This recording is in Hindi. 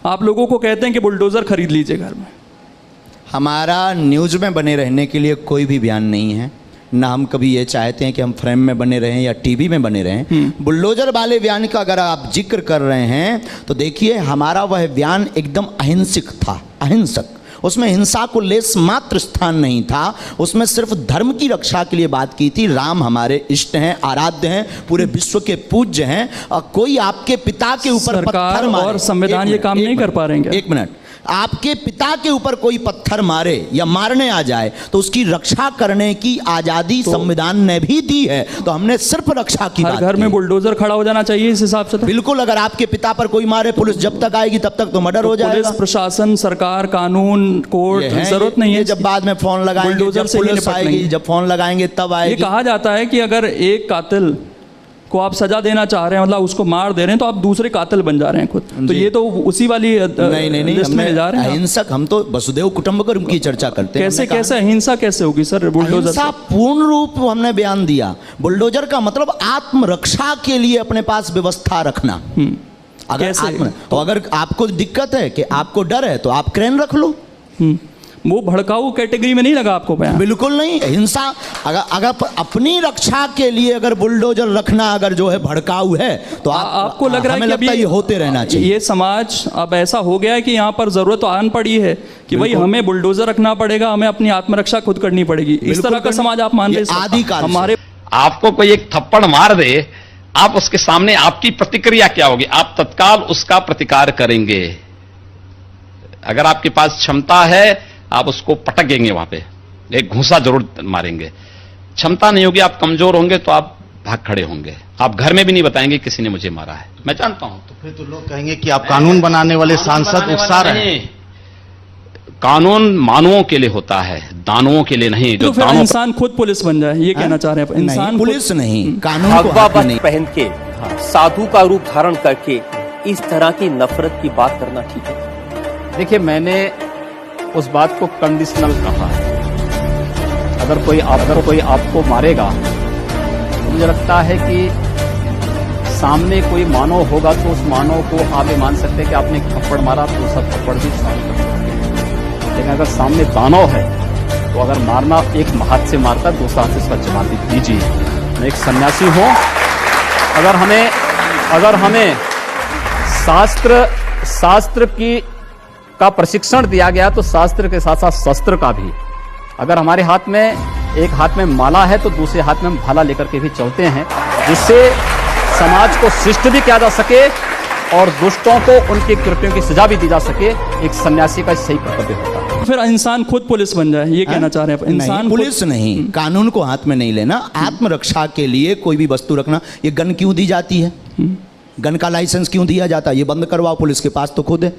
आप लोगों को कहते हैं कि बुलडोज़र खरीद लीजिए घर में। हमारा न्यूज़ में बने रहने के लिए कोई भी बयान नहीं है, ना हम कभी ये चाहते हैं कि हम फ्रेम में बने रहें या टीवी में बने रहें। बुलडोजर वाले बयान का अगर आप जिक्र कर रहे हैं तो देखिए, हमारा वह बयान एकदम अहिंसक था, अहिंसक। उसमें हिंसा को लेस मात्र स्थान नहीं था, उसमें सिर्फ धर्म की रक्षा के लिए बात की थी। राम हमारे इष्ट हैं, आराध्य हैं, पूरे विश्व के पूज्य हैं, और कोई आपके पिता के ऊपर पत्थर मारे, और संविधान ये काम नहीं कर पा रहे हैं। एक मिनट, आपके पिता के ऊपर कोई पत्थर मारे या मारने आ जाए तो उसकी रक्षा करने की आजादी संविधान ने भी दी है। तो हमने सिर्फ रक्षा की बात की। घर में बुलडोजर खड़ा हो जाना चाहिए इस हिसाब से। बिल्कुल, अगर आपके पिता पर कोई मारे, पुलिस जब तक आएगी तब तक तो मर्डर हो जाएगा। पुलिस प्रशासन, सरकार, कानून, कोर्ट, जरूरत नहीं है। जब बाद में फोन लगाएंगे, जब पुलिस आएगी, जब फोन लगाएंगे तब आएगी। ये कहा जाता है कि अगर एक कातिल को आप सजा देना चाह रहे हैं, मतलब उसको मार दे रहे हैं, तो आप दूसरे कातिल बन जा रहे हैं खुद। तो ये तो उसी वाली नहीं, लिस्ट में जा रहे हैं। अहिंसक, हम तो वसुदेव कुटुंबकम की चर्चा करते हैं। कैसे अहिंसा कैसे होगी सर बुलडोजर से? पूर्ण रूप हमने बयान दिया। बुलडोजर का मतलब आत्मरक्षा के लिए अपने पास व्यवस्था रखना। अगर आपको दिक्कत है कि आपको डर है तो आप क्रेन रख लो। वो भड़काऊ कैटेगरी में नहीं लगा आपको बयान? बिल्कुल नहीं। हिंसा अगर अपनी रक्षा के लिए अगर बुलडोजर रखना अगर जो है भड़काऊ है तो आपको लग रहा है कि अभी ये होते रहना चाहिए। ये समाज अब ऐसा हो गया है कि यहाँ पर जरूरत तो आन पड़ी है कि भाई हमें बुलडोजर रखना पड़ेगा, हमें अपनी आत्मरक्षा खुद करनी पड़ेगी। इस तरह का समाज आप मान रहे? आदिकाल हमारे आपको कोई एक थप्पड़ मार दे, आप उसके सामने आपकी प्रतिक्रिया क्या होगी? आप तत्काल उसका प्रतिकार करेंगे। अगर आपके पास क्षमता है आप उसको पटकेंगे, वहां पे एक घूंसा जरूर मारेंगे। क्षमता नहीं होगी, आप कमजोर होंगे तो आप भाग खड़े होंगे। आप घर में भी नहीं बताएंगे किसी ने मुझे मारा है, मैं जानता हूं। तो फिर तो लोग कहेंगे कि आप कानून बनाने वाले सांसद उकसा रहे हैं। कानून मानवों के लिए होता है, दानवों के लिए नहीं। जो फिर इंसान खुद पुलिस बन जाए, ये कहना चाह रहे हैं? इंसान पुलिस नहीं, कानून भगवा वस्त्र पहन के, साधु का रूप धारण करके इस तरह की नफरत की बात करना ठीक है? देखिए, मैंने उस बात को कंडीशनल कहा है। अगर कोई आपको मारेगा तो मुझे लगता है कि सामने कोई मानव होगा तो उस मानव को आप ये मान सकते हैं कि आपने एक थप्पड़ मारा तो सब थप्पड़ भी शामिल कर सकते हैं। लेकिन अगर सामने दानव है तो अगर मारना एक हाथ से मारता है, दूसरा हाथ से इसका जवाब दीजिए। मैं एक सन्यासी हूं। अगर हमें शास्त्र का प्रशिक्षण दिया गया तो शास्त्र के साथ साथ शस्त्र का भी। अगर हमारे हाथ में एक हाथ में माला है तो दूसरे हाथ में हम भाला लेकर के भी चलते हैं, जिससे समाज को शिष्ट भी किया जा सके और दुष्टों को उनकी कृत्यों की सजा भी दी जा सके। एक सन्यासी का सही कर्तव्य होता है। फिर इंसान खुद पुलिस बन जाए, ये कहना चाह रहे हैं? इंसान पुलिस नहीं, कानून को हाथ में नहीं लेना। आत्मरक्षा के लिए कोई भी वस्तु रखना। ये गन क्यों दी जाती है? गन का लाइसेंस क्यों दिया जाता है? ये बंद करवाओ, पुलिस के पास तो खुद है।